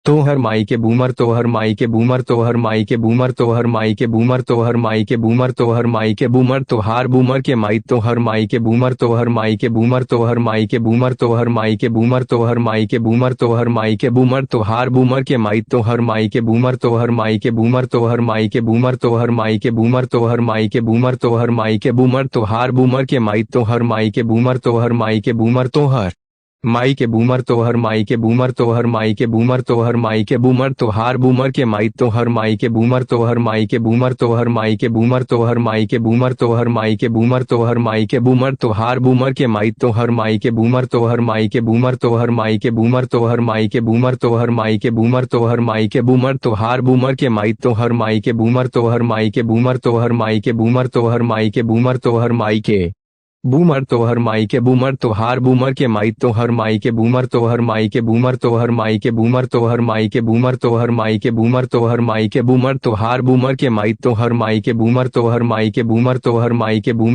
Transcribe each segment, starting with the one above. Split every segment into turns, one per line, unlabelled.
तो हर माई के बूमर तो हर माई के बूमर तो हर माई के बूमर तो हर माई के बूमर तो हर माई के बूमर तो हर माई के बूमर तो हार बूमर के माई तो हर माई के बूमर तो हर माई के बूमर तो हर माई के बूमर तो हर माई के बूमर तो हर माई के बूमर तो हर माई के बूमर तो हार बूमर के माई तो हर माई के बूमर तो हर माई के बूमर तो हर माई के बूमर तो हर माई के बूमर तो हर माई के बूमर तो हर माई के बूमर तो हार बूमर के माई तो हर माई के बूमर तो हर माई के बूमर तो हर माई के बूमर तो हर माई के बूमर तो हर माई के बूमर तो हर माई के बूमर तो हार बूमर के माई तो हर माई के बूमर तो हर माई के बूमर तो हर माई के बूमर तो हर माई के बूमर तो हर माई के बूमर तो हर माई के बूमर तो हार बूमर के माई तो हर माई के बूमर तो हर माई के बूमर तो हर माई के बूमर तो हर माई के बूमर तो हर माई के बूमर तो हर माई के बूमर तो हार बूमर के माई तो हर माई के बूमर तो हर माई के बूमर तो हर माई के बूमर तो हर माई के बूमर तो हर माई के बूमर तो हर माई के बूमर तो हार बूमर के माई तो हर माई के बूमर तो हर माई के बूमर तो हर माई के बूमर तो हर माई के बूमर तो हर माई के बूमर तो हर माई के बूमर तो हार बूमर के माई तो हर माई के बूमर तो हर माई के बूमर तो हर माई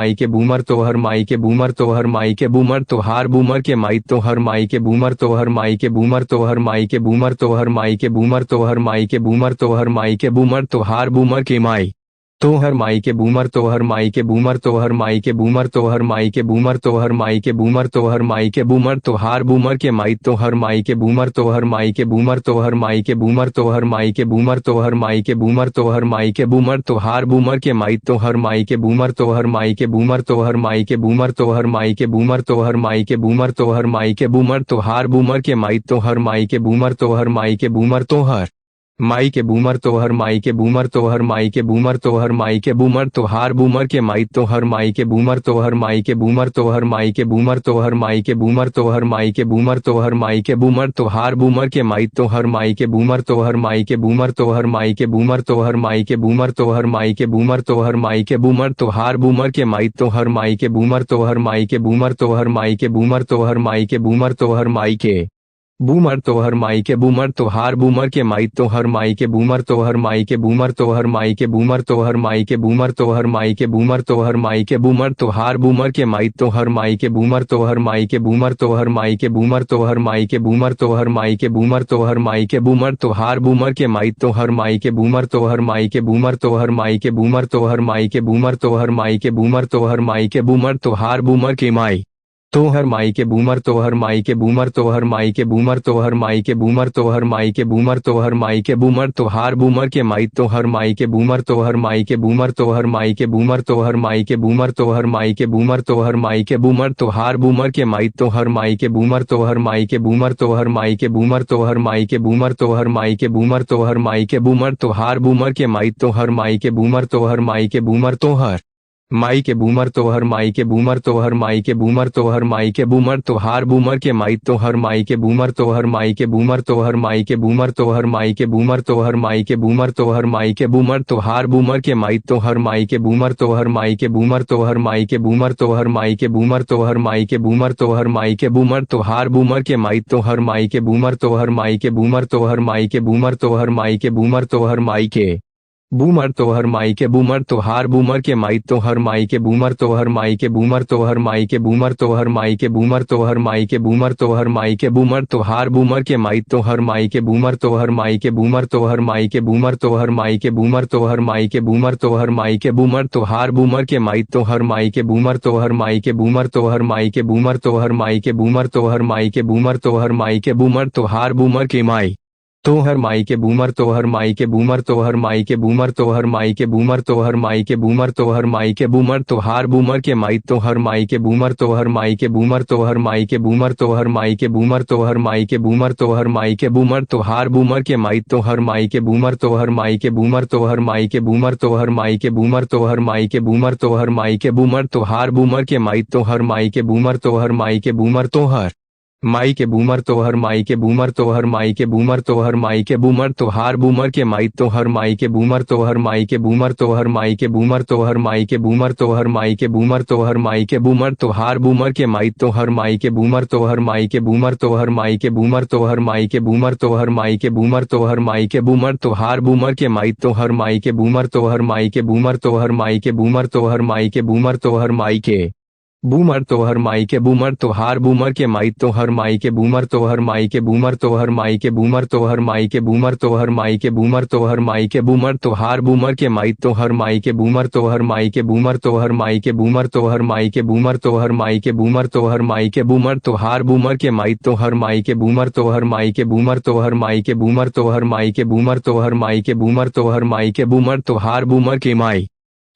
के बूमर तो हर माई के बूमर तो हर माई के बूमर तो हर माई के बूमर तो हार बूमर के माई तो हर माई के बूमर तो हर माई के बूमर तो हर माई के बूमर तो हर माई के बूमर तो हर माई के बूमर तो हर माई के बूमर तो हार बूमर के माई तो हर माई के बूमर तो हर माई के बूमर तो हर माई के बूमर तो हर माई के बूमर तो हर माई के बूमर तो हर माई के बूमर तो हार बूमर के माई तो हर माई के बूमर तो हर माई के बूमर तो हर माई के बूमर तो हर माई के बूमर तो हर माई के बूमर तो हर माई के बूमर तो हार बूमर के माई तो हर माई के बूमर तो हर माई के बूमर तो हर माई के बूमर तो हर माई के बूमर तो हर माई के बूमर तो हर माई के बूमर तो हार बूमर के माई तो हर माई के बूमर तो हर माई के बूमर तो हर माई के बूमर तो हर माई के बूमर तो हर माई के बूमर तो हर माई के बूमर तो हार बूमर के माई तो हर माई के बूमर तो हर माई के बूमर तो हर माई के बूमर तो हर माई के बूमर तो हर माई के बूमर तो हर माई के बूमर तो हार बूमर के माई तो हर माई के बूमर तो हर माई के बूमर तो हर माई के बूमर तो हर माई के बूमर तो हर माई के बूमर तो हर माई के बूमर तो हार बूमर के माई तो हर माई के बूमर तो हर माई के बूमर तो हर माई के बूमर तो हर माई के बूमर तो हर माई के बूमर तो हर माई के बूमर तो हार बूमर के माई तो हर माई के बूमर तो हर माई के बूमर तो हर माई के बूमर तो हर माई के बूमर तो हर माई के बूमर तो हर माई के बूमर तो हार बूमर के माई तो हर माई के बूमर तो हर माई के बूमर तो हर माई के बूमर तो हर माई के बूमर तो हर माई के बूमर तो हर माई के बूमर तो हार बूमर के माई तो हर माई के बूमर तो हर माई के बूमर तो हर माई के बूमर तो हर माई के बूमर तो हर माई के बूमर तो हर माई के बूमर तो हार बूमर के माई तो हर माई के बूमर तो हर माई के बूमर तो हर माई के बूमर तो हर माई के बूमर तो हर माई के बूमर तो हर माई के बूमर तो हार बूमर के माई तो हर माई के बूमर तो हर माई के बूमर तो हर माई के बूमर तो हर माई के बूमर तो हर माई के बूमर तो हर माई के बूमर तो हार बूमर के माई तो हर माई के बूमर तो हर माई के बूमर तो हर माई के बूमर तो हर माई के बूमर तो हर माई के बूमर तो हर माई के बूमर तो हार बूमर के माई तो हर माई के बूमर तो हर माई के बूमर तो हर माई के बूमर तो हर माई के बूमर तो हर माई के बूमर तो हर माई के बूमर तो हार बूमर के माई तो हर माई के बूमर तो हर माई के बूमर तो हर माई के बूमर तो हर माई के बूमर तो हर माई के बूमर तो हर माई के बूमर तो हार बूमर के माई तो हर माई के बूमर तो हर माई के बूमर तो हर माई के बूमर तो हर माई के बूमर तो हर माई के बूमर तो हर माई के बूमर तो हार बूमर के माई तो हर माई के बूमर तो हर माई के बूमर तो हर माई के बूमर तो हर माई के बूमर तो हर माई के बूमर तो हर माई के बूमर तो हार बूमर के माई तो हर माई के बूमर तो हर माई के बूमर तो हर माई के बूमर तो हर माई के बूमर तो हर माई के बूमर तो हर माई के बूमर तो हार बूमर के माई तो हर माई के बूमर तो हर माई के बूमर तो हर माई के बूमर तो हर माई के बूमर तो हर माई के बूमर तो हर माई के बूमर तो हार बूमर के माई तो हर माई के बूमर तो हर माई के बूमर तो हर माई के बूमर तो हर माई के बूमर तो हर माई के बूमर तो हर माई के बूमर तो हार बूमर के माई तो हर माई के बूमर तो हर माई के बूमर तो हर माई के बूमर तो हर माई के बूमर तो हर माई के बूमर तो हर माई के बूमर तो हार बूमर के माई तो हर माई के बूमर तो हर माई के बूमर तो हर माई के बूमर तो हर माई के बूमर तो हर माई के बूमर तो हर माई के बूमर तो हार बूमर के माई तो हर माई के बूमर तो हर माई के बूमर तो हर माई के बूमर तो हर माई के बूमर तो हर माई के बूमर तो हर माई के बूमर तो हार बूमर के माई तो हर माई के बूमर तो हर माई के बूमर तो हर माई के बूमर तो हर माई के बूमर तो हर माई के बूमर तो हर माई के बूमर तो हार बूमर के माई तो हर माई के बूमर तो हर माई के बूमर तो हर माई के बूमर तो हर माई के बूमर तो हर माई के बूमर तो हर माई के बूमर तो हार बूमर के माई तो हर माई के बूमर तो हर माई के बूमर तो हर माई के बूमर तो हर माई के बूमर तो हर माई के बूमर तो हर माई के बूमर तो हार बूमर के माई तो हर माई के बूमर तो हर माई के बूमर तो हर माई के बूमर तो हर माई के बूमर तो हर माई के बूमर तो हर माई के बूमर तो हार बूमर के माई तो हर माई के बूमर तो हर माई के बूमर तो हर माई के बूमर तो हर माई के बूमर तो हर माई के बूमर तो हर माई के बूमर तो हार बूमर के माई तो हर माई के बूमर तो हर माई के बूमर तो हर माई के बूमर तो हर माई के बूमर तो हर माई के बूमर तो हर माई के बूमर तो हार बूमर के माई तो हर माई के बूमर तो हर माई के बूमर तो हर माई के बूमर तो हर माई के बूमर तो हर माई के बूमर तो हर माई के बूमर तो हार बूमर के माई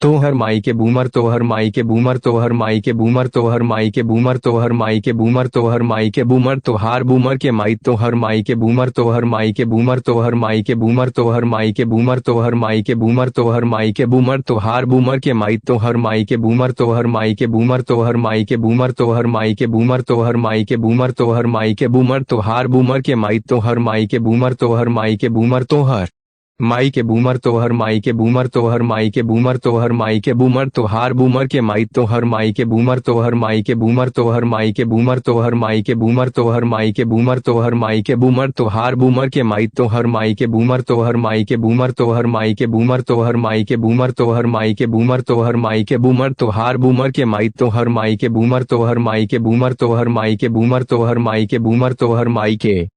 तो हर माई के बूमर तो हर माई के बूमर तो हर माई के बूमर तो हर माई के बूमर तो हर माई के बूमर तो हर माई के बूमर तो हार बूमर के माई तो हर माई के बूमर तो हर माई के बूमर तो हर माई के बूमर तो हर माई के बूमर तो हर माई के बूमर तो हर माई के बूमर तो हार बूमर के माई तो हर माई के बूमर तो हर माई के बूमर तो हर माई के बूमर तो हर माई के बूमर तो हर माई के बूमर तो हर माई के बूमर तो हार बूमर के माई तो हर माई के बूमर तो हर माई के बूमर तो हर माई के बूमर तो हर माई के बूमर तो हर माई के बूमर तो हर माई के बूमर तो हार बूमर के माई तो हर माई के बूमर तो हर माई के बूमर तो हर माई के बूमर तो हर माई के बूमर तो हर माई के बूमर तो हर माई के बूमर तो हार बूमर के माई तो हर माई के बूमर तो हर माई के बूमर तो हर माई के बूमर तो हर माई के बूमर तो हर माई के बूमर तो हर माई के बूमर तो हार बूमर के माई तो हर माई के बूमर तो हर माई के बूमर तो हर माई के बूमर तो हर माई के बूमर तो हर माई के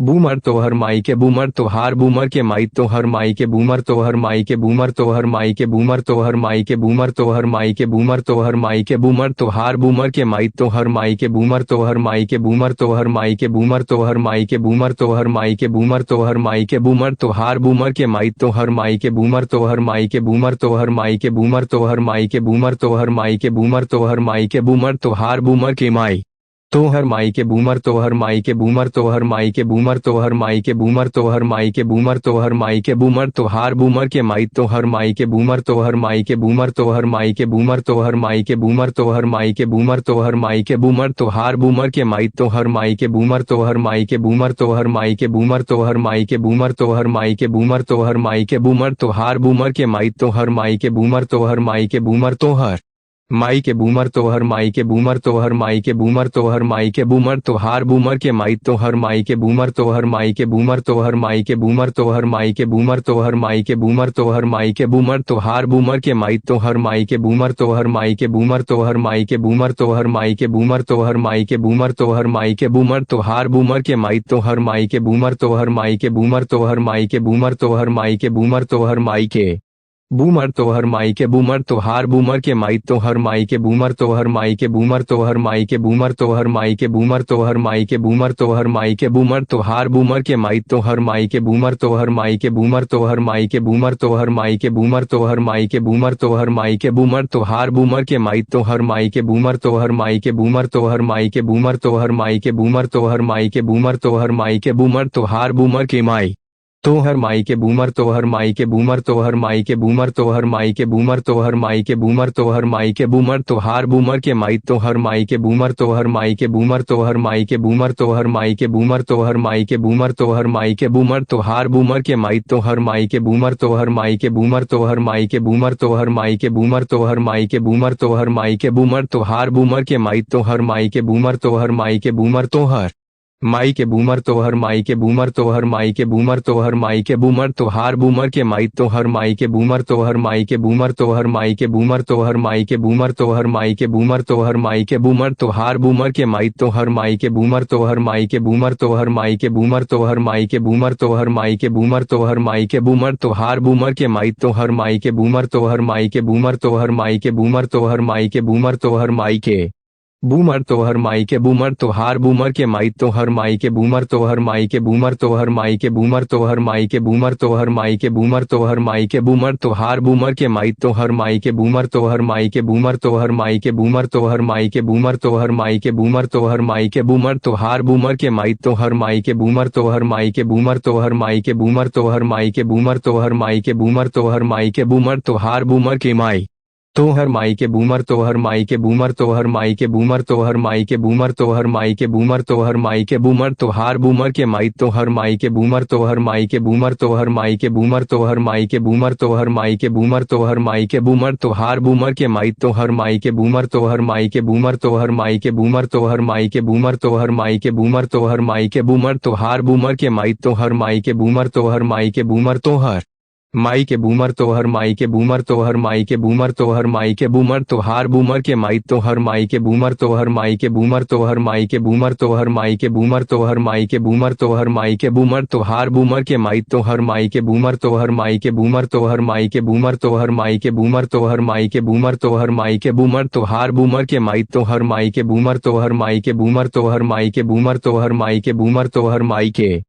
बूमर तो हर माई के बूमर तो हार बूमर के माई तो हर माई के बूमर तो हर माई के बूमर तो हर माई के बूमर तो हर माई के बूमर तो हर माई के बूमर तो हर माई के बूमर तो हार बूमर के माई तो हर माई के बूमर तो हर माई के बूमर तो हर माई के बूमर तो हर माई के बूमर तो हर माई के बूमर तो हर माई के बूमर तो हार बूमर के माई तो हर माई के बूमर तो हर माई के बूमर तो हर माई के बूमर तो हर माई के बूमर तो हर माई के बूमर तो हर माई के बूमर तो हार बूमर के माई तो हर माई के बूमर तो हर माई के बूमर तो हर माई के बूमर तो हर माई के बूमर तो हर माई के बूमर तो हर माई के बूमर तो हार बूमर के माई तो हर माई के बूमर तो हर माई के बूमर तो हर माई के बूमर तो हर माई के बूमर तो हर माई के बूमर तो हर माई के बूमर तो हार बूमर के माई तो हर माई के बूमर तो हर माई के बूमर तो हर माई के बूमर तो हर माई के बूमर तो हर माई के बूमर तो हर माई के बूमर तो हार बूमर के माई तो हर माई के बूमर तो हर माई के बूमर तो हर माई के बूमर तो हर माई के बूमर तो हर माई के बूमर तो हर माई के बूमर तो हार बूमर के माई तो हर माई के बूमर तो हर माई के बूमर तो हर माई के बूमर तो हर माई के बूमर तो हर माई के बूमर तो हर माई के बूमर तो हार बूमर के माई तो हर माई के बूमर तो हर माई के बूमर तो हर माई के बूमर तो हर माई के बूमर तो हर माई के बूमर तो हर माई के बूमर तो हार बूमर के माई तो हर माई के बूमर तो हर माई के बूमर तो हर माई के बूमर तो हर माई के बूमर तो हर माई के बूमर तो हर माई के बूमर तो हार बूमर के माई तो हर माई के बूमर तो हर माई के बूमर तो हर माई के बूमर तो हर माई के बूमर तो हर माई के बूमर तो हर माई के बूमर तो हार बूमर के माई तो हर माई के बूमर तो हर माई के बूमर तो हर माई के बूमर तो हर माई के बूमर तो हर माई के बूमर तो हर माई के बूमर तो हार बूमर के माई तो हर माई के बूमर तो हर माई के बूमर तो हर माई के बूमर तो हर माई के बूमर तो हर माई के बूमर तो हर माई के बूमर तो हार बूमर के माई तो हर माई के बूमर तो हर माई के बूमर तो हर माई के बूमर तो हर माई के बूमर तो हर माई के बूमर तो हर माई के बूमर तो हार बूमर के माई तो हर माई के बूमर तो हर माई के बूमर तो हर माई के बूमर तो हर माई के बूमर तो हर माई के बूमर तो हर माई के बूमर तो हार बूमर के माई तो हर माई के बूमर तो हर माई के बूमर तो हर माई के बूमर तो हर माई के बूमर तो हर माई के बूमर तो हर माई के बूमर तो हार बूमर के माई तो हर माई के बूमर तो हर माई के बूमर तो हर माई के बूमर तो हर माई के बूमर तो हर माई के बूमर तो हर माई के बूमर तो हार बूमर के माई तो हर माई के बूमर तो हर माई के बूमर तो हर माई के बूमर तो हर माई के बूमर तो हर माई के बूमर तो हर माई के बूमर तो हार बूमर के माई तो हर माई के बूमर तो हर माई के बूमर तो हर माई के बूमर तो हर माई के बूमर तो हर माई के बूमर तो हर माई के बूमर तो हार बूमर के माई तो हर माई के बूमर तो हर माई के बूमर तो हर माई के बूमर तो हर माई के बूमर तो हर माई के बूमर तो हर माई के बूमर तो हार बूमर के माई तो हर माई के बूमर तो हर माई के बूमर तो हर माई के बूमर तो हर माई के बूमर तो हर माई के बूमर तो हर माई के बूमर तो हार बूमर के माई तो हर माई के बूमर तो हर माई के बूमर तो हर माई के बूमर तो हर माई के बूमर तो हर माई के बूमर तो हर माई के बूमर तो हार बूमर के माई तो हर माई के बूमर तो हर माई के बूमर तो हर माई के बूमर तो हर माई के बूमर तो हर माई के बूमर तो हर माई के बूमर तो हार बूमर के माई तो हर माई के बूमर तो हर माई के बूमर तो हर माई के बूमर तो हर माई के बूमर तो हर माई के बूमर तो हर माई के बूमर तो हार बूमर के माई तो हर माई के बूमर तो हर माई के बूमर तो हर माई के बूमर तो हर माई के बूमर तो हर माई के बूमर तो हर माई के बूमर तो हार बूमर के माई तो हर माई के बूमर तो हर माई के बूमर तो हर माई के बूमर तो हर माई के बूमर तो हर माई के बूमर तो हर माई के बूमर तो हार बूमर के माई तो हर माई के बूमर तो हर माई के बूमर तो हर माई के बूमर तो हर माई के बूमर तो हर माई के बूमर तो हर माई के बूमर तो हार बूमर के माई तो हर माई के बूमर तो हर माई के बूमर तो हर माई के बूमर तो हर माई के बूमर तो हर माई के बूमर तो हर माई के बूमर तो हार बूमर के माई तो हर माई के बूमर तो हर माई के बूमर तो हर माई के बूमर तो हर माई के बूमर तो हर माई के बूमर तो हर माई के बूमर तो हार बूमर के माई तो हर माई के बूमर तो हर माई के बूमर तो हर माई के बूमर तो हर माई के बूमर तो हर माई के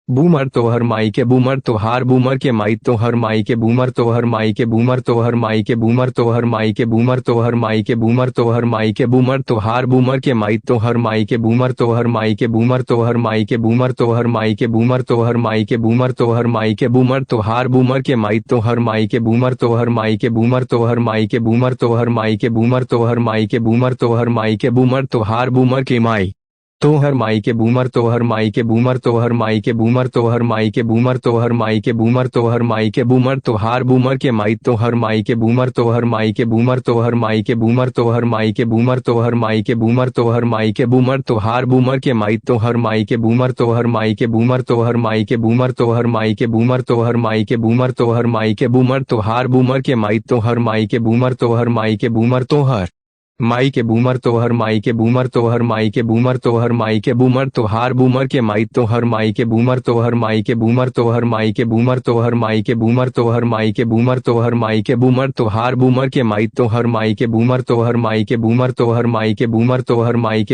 बूमर तो हर माई के बूमर तो हार बूमर के माई तो हर माई के बूमर तो हर माई के बूमर तो हर माई के बूमर तो हर माई के बूमर तो हर माई के बूमर तो हर माई के बूमर तो हार बूमर के माई तो हर माई के बूमर तो हर माई के बूमर तो हर माई के बूमर तो हर माई के बूमर तो हर माई के बूमर तो हर माई के बूमर तो हार बूमर के माई तो हर माई के बूमर तो हर माई के बूमर तो हर माई के बूमर तो हर माई के बूमर तो हर माई के बूमर तो हर माई के बूमर तो हार बूमर के माई तो हर माई के बूमर तो हर माई के बूमर तो हर माई के बूमर तो हर माई के बूमर तो हर माई के बूमर तो हर माई के बूमर तो हार बूमर के माई तो हर माई के बूमर तो हर माई के बूमर तो हर माई के बूमर तो हर माई के बूमर तो हर माई के बूमर तो हर माई के बूमर तो हार बूमर के माई तो हर माई के बूमर तो हर माई के बूमर तो हर माई के बूमर तो हर माई के बूमर तो हर माई के बूमर तो हर माई के बूमर तो हार बूमर के माई तो हर माई के बूमर तो हर माई के बूमर तो हर माई के बूमर तो हर माई के बूमर तो हर माई के बूमर तो हर माई के बूमर तो हार बूमर के माई तो हर माई के बूमर तो हर माई के बूमर तो हर माई के बूमर तो हर माई के बूमर तो हर माई के बूमर तो हर माई के बूमर तो हार बूमर के माई तो हर माई के बूमर तो हर माई के बूमर तो हर माई के बूमर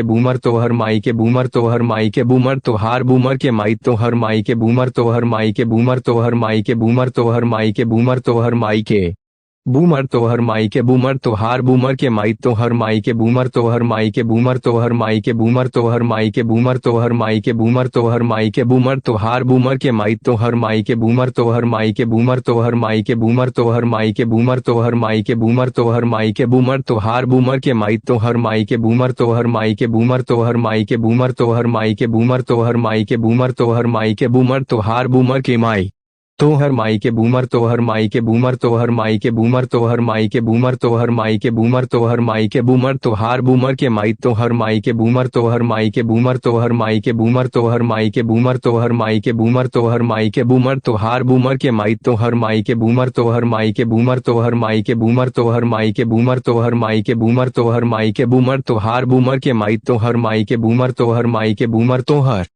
तो हर माई के बूमर तो हर माई के बूमर तो हर माई के बूमर तो हार बूमर के माई तो हर माई के बूमर तो हर माई के बूमर तो हर माई के बूमर तो हर माई के बूमर तो हर माई के बूमर तो हर माई के बूमर तो हार बूमर के माई तो हर माई के बूमर तो हर माई के बूमर तो हर माई के बूमर तो हर माई के बूमर तो हर माई के बूमर तो हर माई के बूमर तो हार बूमर के माई तो हर माई के बूमर तो हर माई के बूमर तो हर माई के बूमर तो हर माई के बूमर तो हर माई के बूमर तो हर माई के बूमर तो हार बूमर के माई तो हर माई के बूमर तो हर माई के बूमर तो हर माई के बूमर तो हर माई के बूमर तो हर माई के बूमर तो हर माई के बूमर तो हार बूमर के माई तो हर माई के बूमर तो हर माई के बूमर तो हर माई के बूमर तो हर माई के बूमर तो हर माई के बूमर तो हर माई के बूमर तो हार बूमर के माई तो हर माई के बूमर तो हर माई के बूमर तो हर माई के बूमर तो हर माई के बूमर तो हर माई के बूमर तो हर माई के बूमर तो हार बूमर के माई तो हर माई के बूमर तो हर माई के बूमर तो हर माई के बूमर तो हर माई के बूमर तो हर माई के बूमर तो हर माई के बूमर तो हार बूमर के माई तो हर माई के बूमर तो हर माई के बूमर तो हर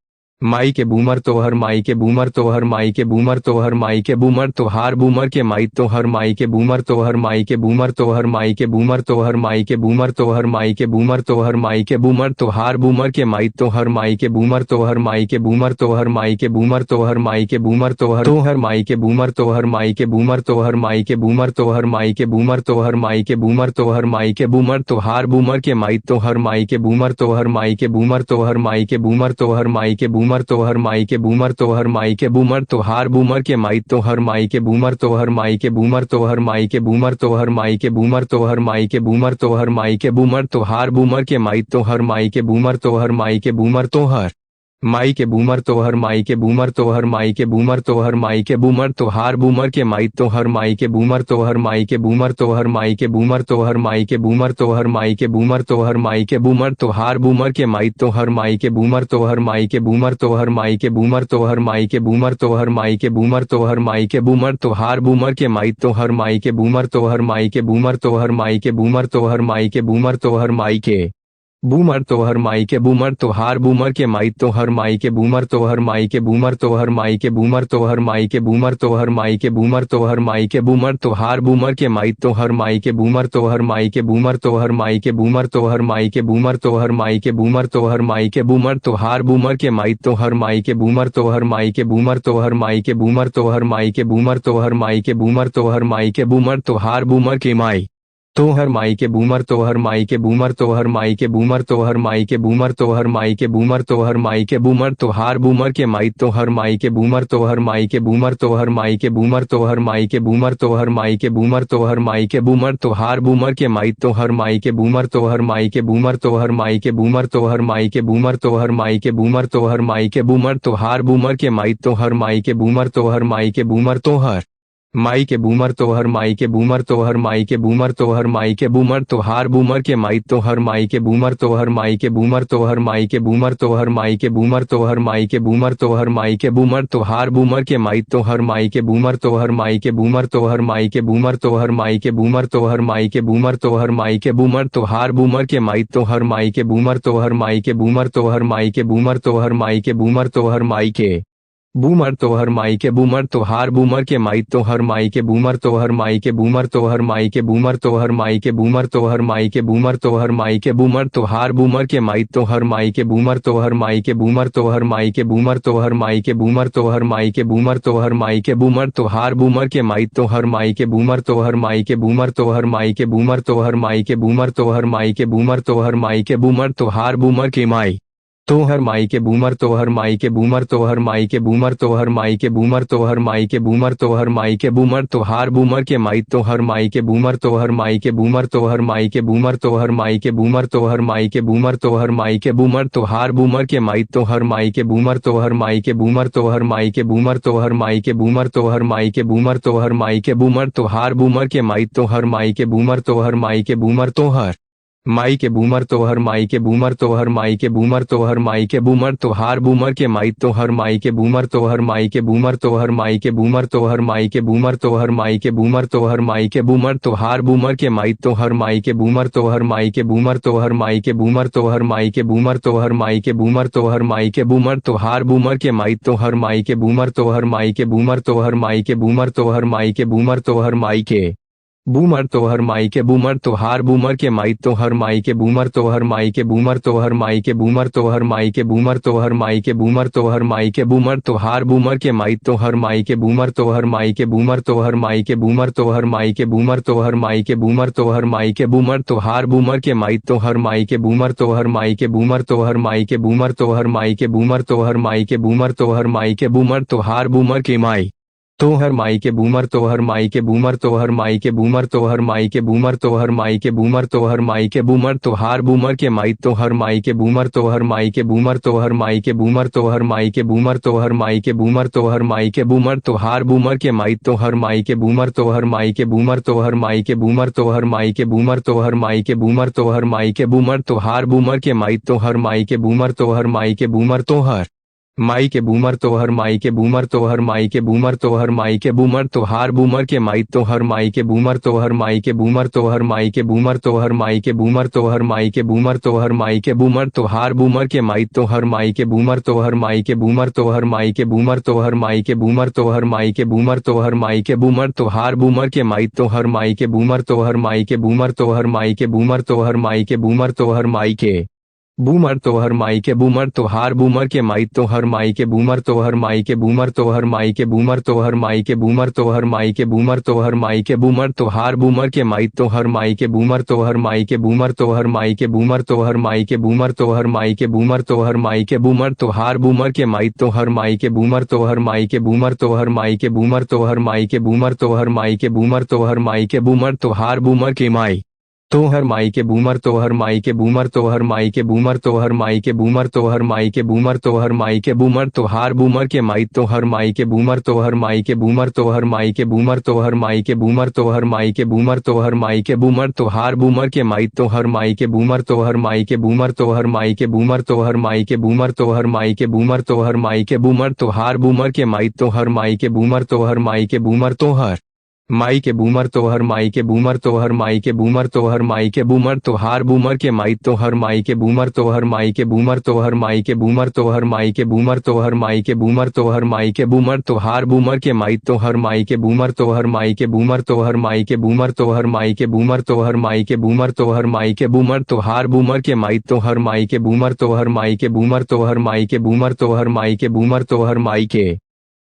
माई के बूमर तो हर माई के बूमर तो हर माई के बूमर तो हर माई के बूमर तो हार बूमर के माई तो हर माई के बूमर तो हर माई के बूमर तो हर माई के बूमर तो हर माई के बूमर तो हर माई के बूमर तो हर माई के बूमर तो हार बूमर के माई तो हर माई के बूमर तो हर माई के बूमर तो हर माई के बूमर तो हर माई के बूमर तो हर माई के बूमर तो हर माई के बूमर तो हर माई के बूमर तो हर माई के बूमर तो हर माई के बूमर तो हर माई के बूमर तो हार बूमर के माई तो हर माई के बूमर तो हर माई के बूमर तो हर माई के बूमर तो हर माई के बूमर तो हर माई के बूमर तो हर माई के बूमर तो हार बूमर के माई तो हर माई के बूमर तो हर माई के बूमर तो हर माई के बूमर तो हर माई के बूमर तो हर माई के बूमर तो हर माई के बूमर तो हार बूमर के माई तो हर माई के बूमर तो हर माई के बूमर तो हर माई के बूमर तो हर माई के बूमर तो हर माई के बूमर तो हर माई के बूमर तो हार बूमर के माई तो हर माई के बूमर तो हर माई के बूमर तो हर माई के बूमर तो हर माई के बूमर तो हर माई के बूमर तो हर माई के बूमर तो हार बूमर के माई तो हर माई के बूमर तो हर माई के बूमर तो हर माई के बूमर तो हर माई के बूमर तो हर माई के बूमर तो हर माई के बूमर तो हार बूमर के माई तो हर माई के बूमर तो हर माई के बूमर तो हर माई के बूमर तो हर माई के बूमर तो हर माई के बूमर तो हर माई के बूमर तो हार बूमर के माई तो हर माई के बूमर तो हर माई के बूमर तो हर माई के बूमर तो हर माई के बूमर तो हर माई के बूमर तो हर माई के बूमर तो हार बूमर के माई तो हर माई के बूमर तो हर माई के बूमर तो हर माई के बूमर तो हर माई के बूमर तो हर माई के बूमर तो हर माई के बूमर तो हार बूमर के माई तो हर माई के बूमर तो हर माई के बूमर तो हर माई के बूमर तो हर माई के बूमर तो हर माई के बूमर तो हर माई के बूमर तो हार बूमर के माई तो हर माई के बूमर तो हर माई के बूमर तो हर माई के बूमर तो हर माई के बूमर तो हर माई के बूमर तो हर माई के बूमर तो हार बूमर के माई तो हर माई के बूमर तो हर माई के बूमर तो हर माई के बूमर तो हर माई के बूमर तो हर माई के बूमर तो हर माई के बूमर तो हार बूमर के माई तो हर माई के बूमर तो हर माई के बूमर तो हर माई के बूमर तो हर माई के बूमर तो हर माई के बूमर तो हर माई के बूमर तो हार बूमर के माई तो हर माई के बूमर तो हर माई के बूमर तो हर माई के बूमर तो हर माई के बूमर तो हर माई के बूमर तो हर माई के बूमर तो हार बूमर के माई तो हर माई के बूमर तो हर माई के बूमर तो हर माई के बूमर तो हर माई के बूमर तो हर माई के बूमर तो हर माई के बूमर तो हार बूमर के माई तो हर माई के बूमर तो हर माई के बूमर तो हर माई के बूमर तो हर माई के बूमर तो हर माई के बूमर तो हर माई के बूमर तो हार बूमर के माई तो हर माई के बूमर तो हर माई के बूमर तो हर माई के बूमर तो हर माई के बूमर तो हर माई के बूमर तो हर माई के बूमर तो हार बूमर के माई तो हर माई के बूमर तो हर माई के बूमर तो हर माई के बूमर तो हर माई के बूमर तो हर माई के बूमर तो हर माई के बूमर तो हार बूमर के माई तो हर माई के बूमर तो हर माई के बूमर तो हर माई के बूमर तो हर माई के बूमर तो हर माई के बूमर तो हर माई के बूमर तो हार बूमर के माई तो हर माई के बूमर तो हर माई के बूमर तो हर माई के बूमर तो हर माई के बूमर तो हर माई के बूमर तो हर माई के बूमर तो हार बूमर के माई तो हर माई के बूमर तो हर माई के बूमर तो हर माई के बूमर तो हर माई के बूमर तो हर माई के बूमर तो हर माई के बूमर तो हार बूमर के माई तो हर माई के बूमर तो हर माई के बूमर तो हर माई के बूमर तो हर माई के बूमर तो हर माई के बूमर तो हर माई के बूमर तो हार बूमर के माई तो हर माई के बूमर तो हर माई के बूमर तो हर माई के बूमर तो हर माई के बूमर तो हर माई के बूमर तो हर माई के बूमर तो हार बूमर के माई तो हर माई के बूमर तो हर माई के बूमर तो हर माई के बूमर तो हर माई के बूमर तो हर माई के बूमर तो हर माई के बूमर तो हार बूमर के माई तो हर माई के बूमर तो हर माई के बूमर तो हर माई के बूमर तो हर माई के बूमर तो हर माई के बूमर तो हर माई के बूमर तो हार बूमर के माई तो हर माई के बूमर तो हर माई के बूमर तो हर माई के बूमर तो हर माई के बूमर तो हर माई के बूमर तो हर माई के बूमर तो हार बूमर के माई तो हर माई के बूमर तो हर माई के बूमर तो हर माई के बूमर तो हर माई के बूमर तो हर माई के बूमर तो हर माई के बूमर तो हार बूमर के माई तो हर माई के बूमर तो हर माई के बूमर तो हर माई के बूमर तो हर माई के बूमर तो हर माई के बूमर तो हर माई के बूमर तो हार बूमर के माई तो हर माई के बूमर तो हर माई के बूमर तो हर माई के बूमर तो हर माई के बूमर तो हर माई के बूमर तो हर माई के बूमर तो हार बूमर के माई तो हर माई के बूमर तो हर माई के बूमर तो हर माई के बूमर तो हर माई के बूमर तो हर माई के बूमर तो हर माई के बूमर तो हार बूमर के माई तो हर माई के बूमर तो हर माई के बूमर तो हर माई के बूमर तो हर माई के बूमर तो हर माई के बूमर तो हर माई के बूमर तो हार बूमर के माई तो हर माई के बूमर तो हर माई के बूमर तो हर माई के बूमर तो हर माई के बूमर तो हर माई के बूमर तो हर माई के बूमर तो हार बूमर के माई तो हर माई के बूमर तो हर माई के बूमर तो हर माई के बूमर तो हर माई के बूमर तो हर माई के बूमर तो हर माई के बूमर तो हार बूमर के माई तो हर माई के बूमर तो हर माई के बूमर तो हर माई के बूमर तो हर माई के बूमर तो हर माई के बूमर तो हर माई के बूमर तो हार बूमर के माई तो हर माई के बूमर तो हर माई के बूमर तो हर माई के बूमर तो हर माई के बूमर तो हर माई के बूमर तो हर माई के बूमर तो हार बूमर के माई तो हर माई के बूमर तो हर माई के बूमर तो हर माई के बूमर तो हर माई के बूमर तो हर माई के बूमर तो हर माई के बूमर तो हार बूमर के माई तो हर माई के बूमर तो हर माई के बूमर तो हर माई के बूमर तो हर माई के बूमर तो हर माई के बूमर तो हर माई के बूमर तो हार बूमर के माई तो हर माई के बूमर तो हर माई के बूमर तो हर माई के बूमर तो हर माई के बूमर तो हर माई के बूमर तो हर माई के बूमर तो हार बूमर के माई तो हर माई के बूमर तो हर माई के बूमर तो हर माई के बूमर तो हर माई के बूमर तो हर माई के बूमर तो हर माई के बूमर तो हार बूमर के माई तो हर माई के बूमर तो हर माई के बूमर तो हर माई के बूमर तो हर माई के बूमर तो हर माई के बूमर तो हर माई के बूमर तो हार बूमर के माई तो हर माई के बूमर तो हर माई के बूमर तो हर माई के बूमर तो हर माई के बूमर तो हर माई के बूमर तो हर माई के बूमर तो हार बूमर के माई तो हर माई के बूमर तो हर माई के बूमर तो हर माई के बूमर तो हर माई के बूमर तो हर माई के बूमर तो हर माई के बूमर तो हार बूमर के माई तो हर माई के बूमर तो हर माई के बूमर तो हर माई के बूमर तो हर माई के बूमर तो हर माई के बूमर तो हर माई के बूमर तो हार बूमर के माई तो हर माई के बूमर तो हर माई के बूमर तो हर माई के बूमर तो हर माई के बूमर तो हर माई के बूमर तो हर माई के बूमर तो हार बूमर के माई तो हर माई के बूमर तो हर माई के बूमर तो हर माई के बूमर तो हर माई के बूमर तो हर माई के बूमर तो हर माई के बूमर तो हार बूमर के माई तो हर माई के बूमर तो हर माई के बूमर तो हर माई के बूमर तो हर माई के बूमर तो हर माई के बूमर तो हर माई के बूमर तो हार बूमर के माई तो हर माई के बूमर तो हर माई के बूमर तो हर माई के बूमर तो हर माई के बूमर तो हर माई के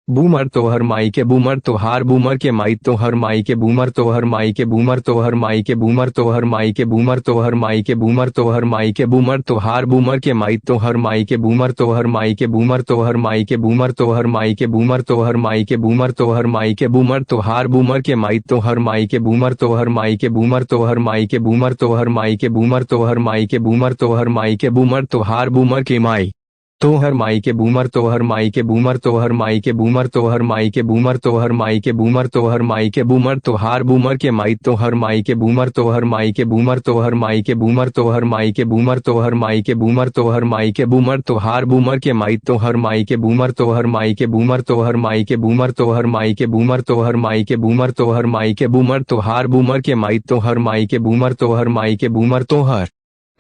बूमर तो हर माई के बूमर तो हार बूमर के माई तो हर माई के बूमर तो हर माई के बूमर तो हर माई के बूमर तो हर माई के बूमर तो हर माई के बूमर तो हर माई के बूमर तो हार बूमर के माई तो हर माई के बूमर तो हर माई के बूमर तो हर माई के बूमर तो हर माई के बूमर तो हर माई के बूमर तो हर माई के बूमर तो हार बूमर के माई तो हर माई के बूमर तो हर माई के बूमर तो हर माई के बूमर तो हर माई के बूमर तो हर माई के बूमर तो हर माई के बूमर तो हार बूमर के माई तो हर माई के बूमर तो हर माई के बूमर तो हर माई के बूमर तो हर माई के बूमर तो हर माई के बूमर तो हर माई के बूमर तो हार बूमर के माई तो हर माई के बूमर तो हर माई के बूमर तो हर माई के बूमर तो हर माई के बूमर तो हर माई के बूमर तो हर माई के बूमर तो हार बूमर के माई तो हर माई के बूमर तो हर माई के बूमर तो हर माई के बूमर तो हर माई के बूमर तो हर माई के बूमर तो हर माई के बूमर तो हार बूमर के माई तो हर माई के बूमर तो हर माई के बूमर तो हर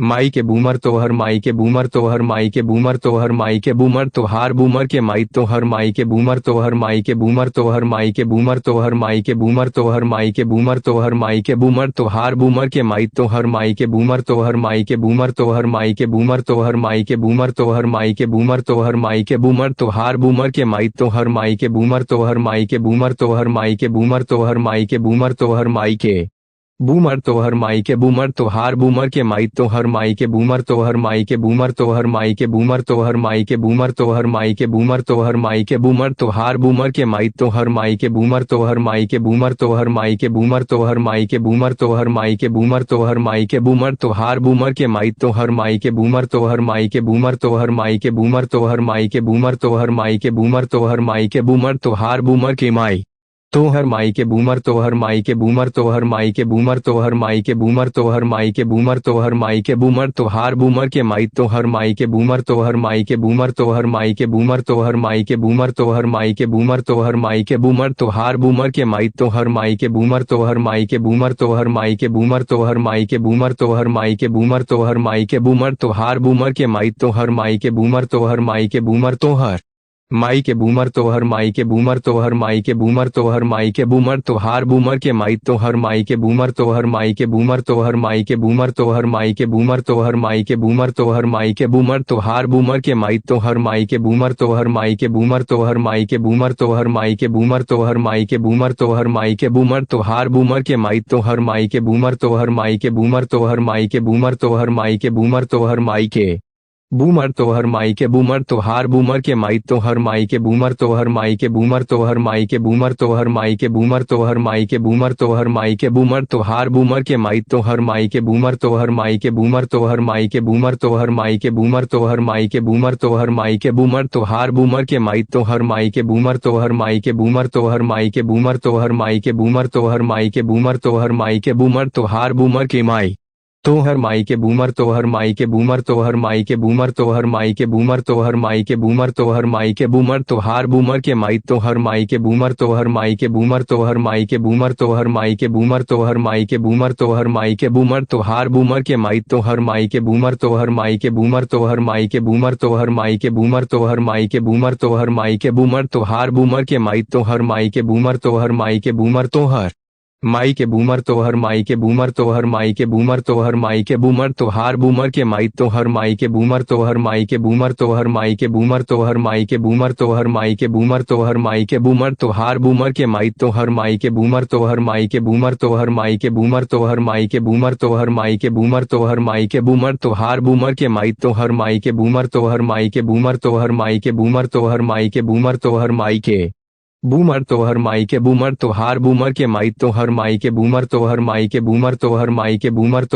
माई के बूमर तो हर माई के बूमर तो हर माई के बूमर तो हर माई के बूमर तो हार बूमर के माई तो हर माई के बूमर तो हर माई के बूमर तो हर माई के बूमर तो हर माई के बूमर तो हर माई के बूमर तो हर माई के बूमर तो हार बूमर के माई तो हर माई के बूमर तो हर माई के बूमर तो हर माई के बूमर तो हर माई के बूमर तो हर माई के बूमर तो हर माई के बूमर तो हार बूमर के माई तो हर माई के बूमर तो हर माई के बूमर तो हर माई के बूमर तो हर माई के बूमर तो हर माई के बूमर तो हर माई के बूमर तो हार बूमर के माई तो हर माई के बूमर तो हर माई के बूमर तो हर माई के बूमर तो हर माई के बूमर तो हर माई के बूमर तो हर माई के बूमर तो हार बूमर के माई तो हर माई के बूमर तो हर माई के बूमर तो हर माई के बूमर तो हर माई के बूमर तो हर माई के बूमर तो हर माई के बूमर तो हार बूमर के माई तो हर माई के बूमर तो हर माई के बूमर तो हर माई के बूमर तो हर माई के बूमर तो हर माई के बूमर तो हर माई के बूमर तो हार बूमर के माई तो हर माई के बूमर तो हर माई के बूमर तो हर माई के बूमर तो हर माई के बूमर तो हर माई के बूमर तो हर माई के बूमर तो हार बूमर के माई तो हर माई के बूमर तो हर माई के बूमर तो हर माई के बूमर तो हर माई के बूमर तो हर माई के बूमर तो हर माई के बूमर तो हार बूमर के माई तो हर माई के बूमर तो हर माई के बूमर तो हर माई के बूमर तो हर माई के बूमर तो हर माई के बूमर तो हर माई के बूमर तो हार बूमर के माई तो हर माई के बूमर तो हर माई के बूमर तो हर माई के बूमर तो हर माई के बूमर तो हर माई के बूमर तो हर माई के बूमर तो हार बूमर के माई तो हर माई के बूमर तो हर माई के बूमर तो हर माई के बूमर तो हर माई के बूमर तो हर माई के बूमर तो हर माई के बूमर तो हार बूमर के माई तो हर माई के बूमर तो हर माई के बूमर तो हर माई के बूमर तो हर माई के बूमर तो हर माई के बूमर तो हर माई के बूमर तो हार बूमर के माई तो हर माई के बूमर तो हर माई के बूमर तो हर माई के बूमर तो हर माई के बूमर तो हर माई के बूमर तो हर माई के बूमर तो हार बूमर के माई तो हर माई के बूमर तो हर माई के बूमर तो हर माई के बूमर तो हर माई के बूमर तो हर माई के बूमर तो हर माई के बूमर तो हार बूमर के माई तो हर माई के बूमर तो हर माई के बूमर तो हर माई के बूमर तो हर माई के बूमर तो हर माई के बूमर तो हर माई के बूमर तो हार बूमर के माई तो हर माई के बूमर तो हर माई के बूमर तो हर माई के बूमर तो हर माई के बूमर तो हर माई के बूमर तो हर माई के बूमर तो हार बूमर के माई तो हर माई के बूमर तो हर माई के बूमर तो हर माई के बूमर तो हर माई के बूमर तो हर माई के बूमर तो हर माई के बूमर तो हार बूमर के माई तो हर माई के बूमर तो हर माई के बूमर तो हर माई के बूमर तो हर माई के बूमर तो हर माई के बूमर तो हर माई के बूमर तो हार बूमर के माई तो हर माई के बूमर तो हर माई के बूमर तो हर माई के बूमर तो हर माई के बूमर तो हर माई के बूमर तो हर माई के बूमर तो हार बूमर के माई तो हर माई के बूमर तो हर माई के बूमर तो हर माई के बूमर तो हर माई के बूमर तो हर माई के बूमर तो हर माई के बूमर तो हार बूमर के माई तो हर माई के बूमर तो हर माई के बूमर तो हर माई के बूमर तो हर माई के बूमर तो हर माई के बूमर तो हर माई के बूमर तो हार बूमर के माई तो हर माई के बूमर तो हर माई के बूमर तो हर माई के बूमर तो हर माई के बूमर तो हर माई के बूमर तो हर माई के बूमर तो हार बूमर के माई तो हर माई के बूमर तो हर माई के बूमर तो हर माई के बूमर तो हर माई के बूमर तो हर माई के बूमर तो हर माई के बूमर तो हार बूमर के माई तो हर माई के बूमर तो हर माई के बूमर तो हर माई के बूमर तो हर माई के बूमर तो हर माई के बूमर तो हर माई के बूमर तो हार बूमर के माई तो हर माई के बूमर तो हर माई के बूमर तो हर माई के बूमर तो हर माई के बूमर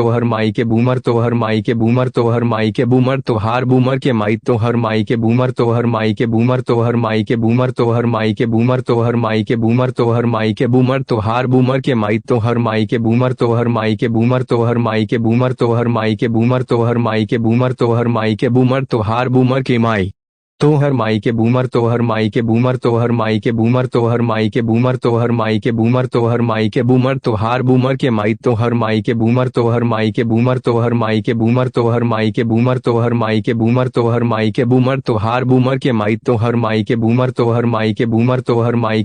तो हर माई के बूमर तो हर माई के बूमर तो हार बूमर के माई तो हर माई के बूमर तो हर माई के बूमर तो हर माई के बूमर तो हर माई के बूमर तो हर माई के बूमर तो हर माई के बूमर तो हार बूमर के माई तो हर माई के बूमर तो हर माई के बूमर तो हर माई के बूमर तो हर माई के बूमर तो हर माई के बूमर तो हर माई के बूमर तो हार बूमर के माई तो हर माई के बूमर तो हर माई के बूमर तो हर माई के बूमर तो हर माई के बूमर तो हर माई के बूमर तो हर माई के बूमर तो हार बूमर के माई तो हर माई के बूमर तो हर माई के बूमर तो हर माई के बूमर तो हर माई के बूमर तो हर माई के बूमर तो हर माई के बूमर तो हार बूमर के माई तो हर माई के बूमर तो हर माई के बूमर तो हर माई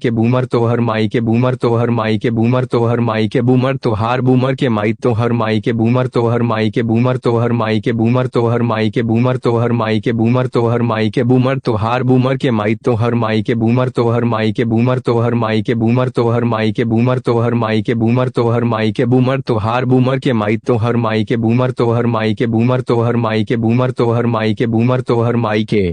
के बूमर तो हर माई के बूमर तो हर माई के बूमर तो हर माई के बूमर तो हार बूमर के माई तो हर माई के बूमर तो हर माई के बूमर तो हर माई के बूमर तो हर माई के बूमर तो हर माई के बूमर तो हर माई के बूमर तो हार बूमर के माई तो हर माई के बूमर तो हर माई के बूमर तो हर माई के बूमर तो हर माई के बूमर तो हर माई के बूमर तो हर माई के बूमर तो हार बूमर के माई तो हर माई के बूमर तो हर माई के बूमर तो हर माई के बूमर तो हर माई के बूमर तो हर माई के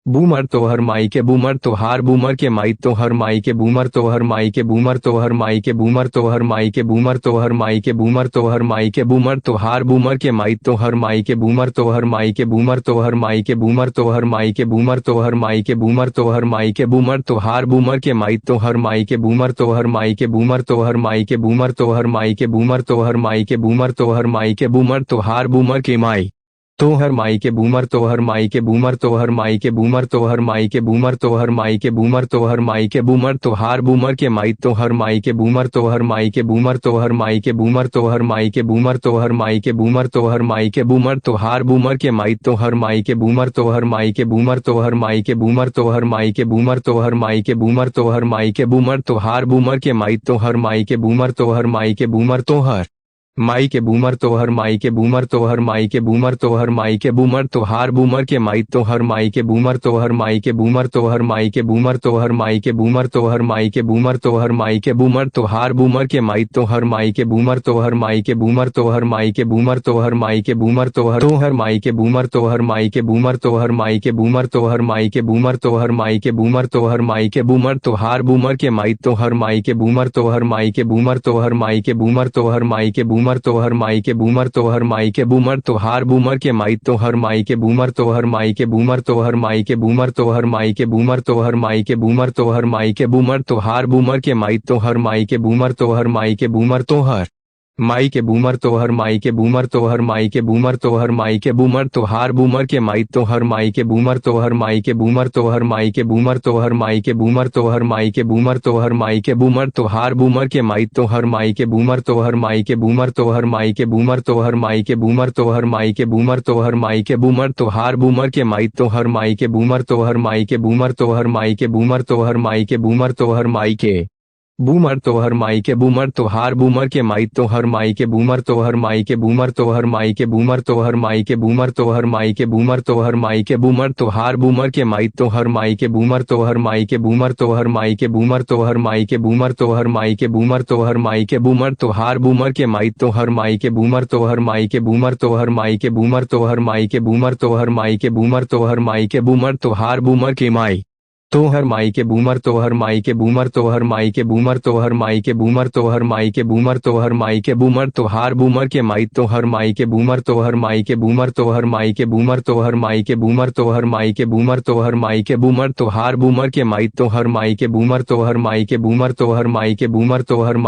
बूमर तो हर माई के बूमर तो हार बूमर के माई तो हर माई के बूमर तो हर माई के बूमर तो हर माई के बूमर तो हर माई के बूमर तो हर माई के बूमर तो हर माई के बूमर तो हार बूमर के माई तो हर माई के बूमर तो हर माई के बूमर तो हर माई के बूमर तो हर माई के बूमर तो हर माई के बूमर तो हर माई के बूमर तो हार बूमर के माई तो हर माई के बूमर तो हर माई के बूमर तो हर माई के बूमर तो हर माई के बूमर तो हर माई के बूमर तो हर माई के बूमर तो हार बूमर के माई तो हर माई के बूमर तो हर माई के बूमर तो हर माई के बूमर तो हर माई के बूमर तो हर माई के बूमर तो हर माई के बूमर तो हार बूमर के माई तो हर माई के बूमर तो हर माई के बूमर तो हर माई के बूमर तो हर माई के बूमर तो हर माई के बूमर तो हर माई के बूमर तो हार बूमर के माई तो हर माई के बूमर तो हर माई के बूमर तो हर माई के बूमर तो हर माई के बूमर तो हर माई के बूमर तो हर माई के बूमर तो हार बूमर के माई तो हर माई के बूमर तो हर माई के बूमर तो हर माई के बूमर तो हर माई के बूमर तो हर माई के बूमर तो हर माई के बूमर तो हार बूमर के माई तो हर माई के बूमर तो हर माई के बूमर तो हर माई के बूमर तो हर माई के बूमर तो हर माई के बूमर तो हर माई के बूमर तो हार बूमर के माई तो हर माई के बूमर तो हर माई के बूमर तो हर माई के बूमर तो हर माई के बूमर तो हर माई के बूमर तो हर माई के बूमर तो हर माई के बूमर तो हर माई के बूमर तो हर माई के बूमर तो हर माई के बूमर तो हार बूमर के माई तो हर माई के बूमर तो हर माई के बूमर तो हर माई के बूमर तो हर माई के बूमर तो हर माई के बूमर तो हर माई के बूमर तो हार बूमर के माई तो हर माई के बूमर तो हर माई के बूमर तो हर माई के बूमर तो हर माई के बूमर तो हर माई के बूमर तो हर माई के बूमर तो हार बूमर के माई तो हर माई के बूमर तो हर माई के बूमर तो हर माई के बूमर तो हर माई के बूमर तो हर माई के बूमर तो हर माई के बूमर तो हार बूमर के माई तो हर माई के बूमर तो हर माई के बूमर तो हर माई के बूमर तो हर माई के बूमर तो हर माई के बूमर तो हर माई के बूमर तो हार बूमर के माई तो हर माई के बूमर तो हर माई के बूमर तो हर माई के बूमर तो हर माई के बूमर तो हर माई के बूमर तो हर माई के बूमर तो हार बूमर के माई तो हर माई के बूमर तो हर माई के बूमर तो हर माई के बूमर तो हर माई के बूमर तो हर माई के बूमर तो हर माई के बूमर तो हार बूमर के माई तो हर माई के बूमर तो हर माई के बूमर तो हर माई के बूमर तो हर माई के बूमर तो हर माई के बूमर तो हर माई के बूमर तो हार बूमर के माई तो हर माई के बूमर तो हर माई के बूमर तो हर माई के बूमर तो हर माई के बूमर तो हर माई के बूमर तो हर माई के बूमर तो हार बूमर के माई तो हर माई के बूमर तो हर माई के बूमर तो हर माई के बूमर तो हर माई के बूमर तो हर माई के बूमर तो हर माई के बूमर तो हार बूमर के माई तो हर माई के बूमर तो हर माई के बूमर तो हर माई के बूमर तो हर माई के बूमर तो हर माई के बूमर तो हर माई के बूमर तो हार बूमर के माई तो हर माई के बूमर तो हर माई के बूमर तो हर माई के बूमर तो हर माई के बूमर तो हर माई के बूमर तो हर माई के बूमर तो हार बूमर के माई तो हर माई के बूमर तो हर माई के बूमर तो हर माई के बूमर तो हर माई के बूमर तो हर माई के बूमर तो हर माई के बूमर तो हार बूमर के माई तो हर माई के बूमर तो हर माई के बूमर तो हर माई के बूमर तो हर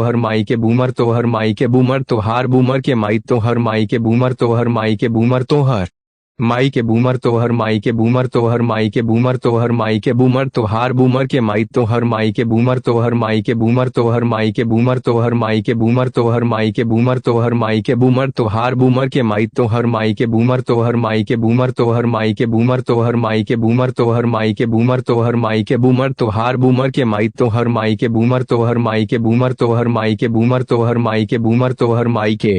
माई के बूमर तो हर माई के बूमर तो हर माई के बूमर तो हार बूमर के माई तो हर माई के बूमर तो हर माई के बूमर तो हर माई के बूमर तो हर माई के बूमर तो हर माई के बूमर तो हर माई के बूमर तो हार बूमर के माई तो हर माई के बूमर तो हर माई के बूमर तो हर माई के बूमर तो हर माई के बूमर तो हर माई के बूमर तो हर माई के बूमर तो हार बूमर के माई तो हर माई के बूमर तो हर माई के बूमर तो हर माई के बूमर तो हर माई के बूमर तो हर माई के बूमर तो हर माई के बूमर तो हार बूमर के माई तो हर माई के बूमर तो हर माई के बूमर तो हर माई के बूमर तो हर माई के बूमर तो हर माई के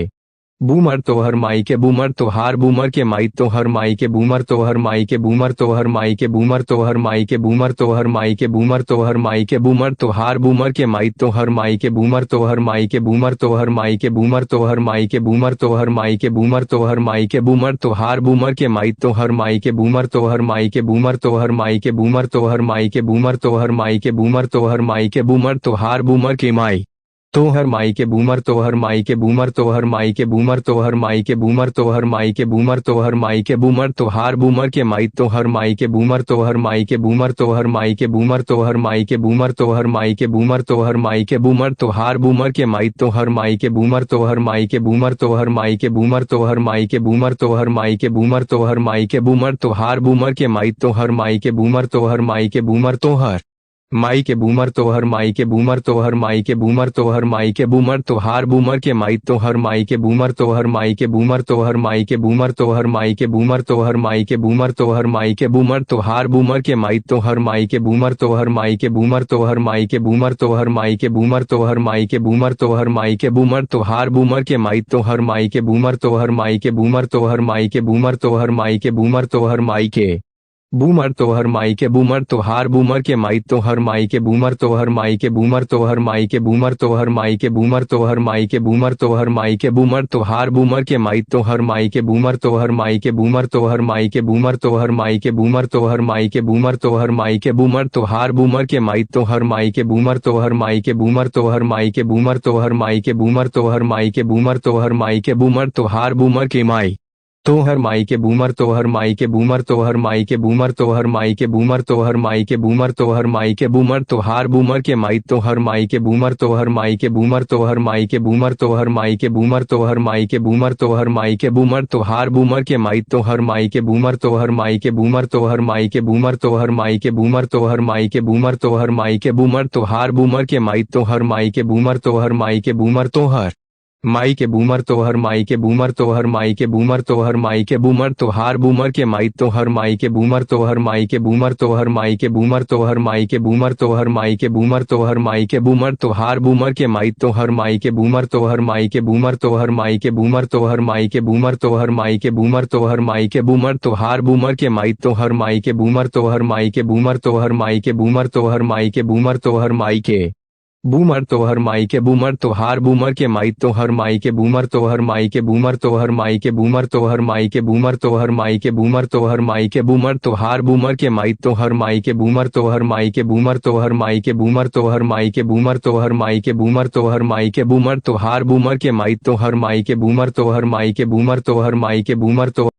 बूमर तो हर माई के बूमर तो हार बूमर के माई तो हर माई के बूमर तो हर माई के बूमर तो हर माई के बूमर तो हर माई के बूमर तो हर माई के बूमर तो हर माई के बूमर तो हार बूमर के माई तो हर माई के बूमर तो हर माई के बूमर तो हर माई के बूमर तो हर माई के बूमर तो हर माई के बूमर तो हर माई के बूमर तो हार बूमर के माई तो हर माई के बूमर तो हर माई के बूमर तो हर माई के बूमर तो हर माई के बूमर तो हर माई के बूमर तो हर माई के बूमर तो हार बूमर के माई तो हर माई के बूमर तो हर माई के बूमर तो हर माई के बूमर तो हर माई के बूमर तो हर माई के बूमर तो हर माई के बूमर तो हार बूमर के माई तो हर माई के बूमर तो हर माई के बूमर तो हर माई के बूमर तो हर माई के बूमर तो हर माई के बूमर तो हर माई के बूमर तो हार बूमर के माई तो हर माई के बूमर तो हर माई के बूमर तो हर माई के बूमर तो हर माई के बूमर तो हर माई के बूमर तो हर माई के बूमर तो हार बूमर के माई तो हर माई के बूमर तो हर माई के बूमर तो हर माई के बूमर तो हर माई के बूमर तो हर माई के बूमर तो हर माई के बूमर तो हार बूमर के माई तो हर माई के बूमर तो हर माई के बूमर तो हर माई के बूमर तो हर माई के बूमर तो हर माई के बूमर तो हर माई के बूमर तो हार बूमर के माई तो हर माई के बूमर तो हर माई के बूमर तो हर माई के बूमर तो हर माई के बूमर तो हर माई के बूमर तो हर माई के बूमर तो हार बूमर के माई तो हर माई के बूमर तो हर माई के बूमर तो हर माई के बूमर तो हर माई के बूमर तो हर माई के बूमर तो हर माई के बूमर तो हार बूमर के माई तो हर माई के बूमर तो हर माई के बूमर तो हर माई के बूमर तो हर माई के बूमर तो हर माई के बूमर तो हर माई के बूमर तो हार बूमर के माई तो हर माई के बूमर तो हर माई के बूमर तो हर माई के बूमर तो हर माई के बूमर तो हर माई के बूमर तो हर माई के बूमर तो हार बूमर के माई तो हर माई के बूमर तो हर माई के बूमर तो हर माई के बूमर तो हर माई के बूमर तो हर माई के बूमर तो हर माई के बूमर तो हार बूमर के माई तो हर माई के बूमर तो हर माई के बूमर तो हर माई के बूमर तो हर माई के बूमर तो हर माई के बूमर तो हर माई के बूमर तो हार बूमर के माई तो हर माई के बूमर तो हर माई के बूमर तो हर माई के बूमर तो हर माई के बूमर तो हर माई के बूमर तो हर माई के बूमर तो हार बूमर के माई तो हर माई के बूमर तो हर माई के बूमर तो हर माई के बूमर तो हर माई के बूमर तो हर माई के बूमर तो हर माई के बूमर तो हार बूमर के माई तो हर माई के बूमर तो हर माई के बूमर तो हर माई के बूमर तो हर माई के बूमर तो हर माई के बूमर तो हर माई के बूमर तो हार बूमर के माई तो हर माई के बूमर तो हर माई के बूमर तो हर माई के बूमर तो हर माई के बूमर तो हर माई के बूमर तो हर माई के बूमर तो हार बूमर के माई तो हर माई के बूमर तो हर माई के बूमर तो हर माई के बूमर तो हर माई के बूमर तो हर माई के बूमर तो हर माई के बूमर तो हार बूमर के माई तो हर माई के बूमर तो हर माई के बूमर तो हर माई के बूमर तो हर माई के बूमर तो हर माई के बूमर तो हर माई के बूमर तो हार बूमर के माई तो हर माई के बूमर तो हर माई के बूमर तो हर माई के बूमर तो हर माई के बूमर तो हर माई के बूमर तो हर माई के बूमर तो हार बूमर के माई तो हर माई के बूमर तो हर माई के बूमर तो हर माई के बूमर तो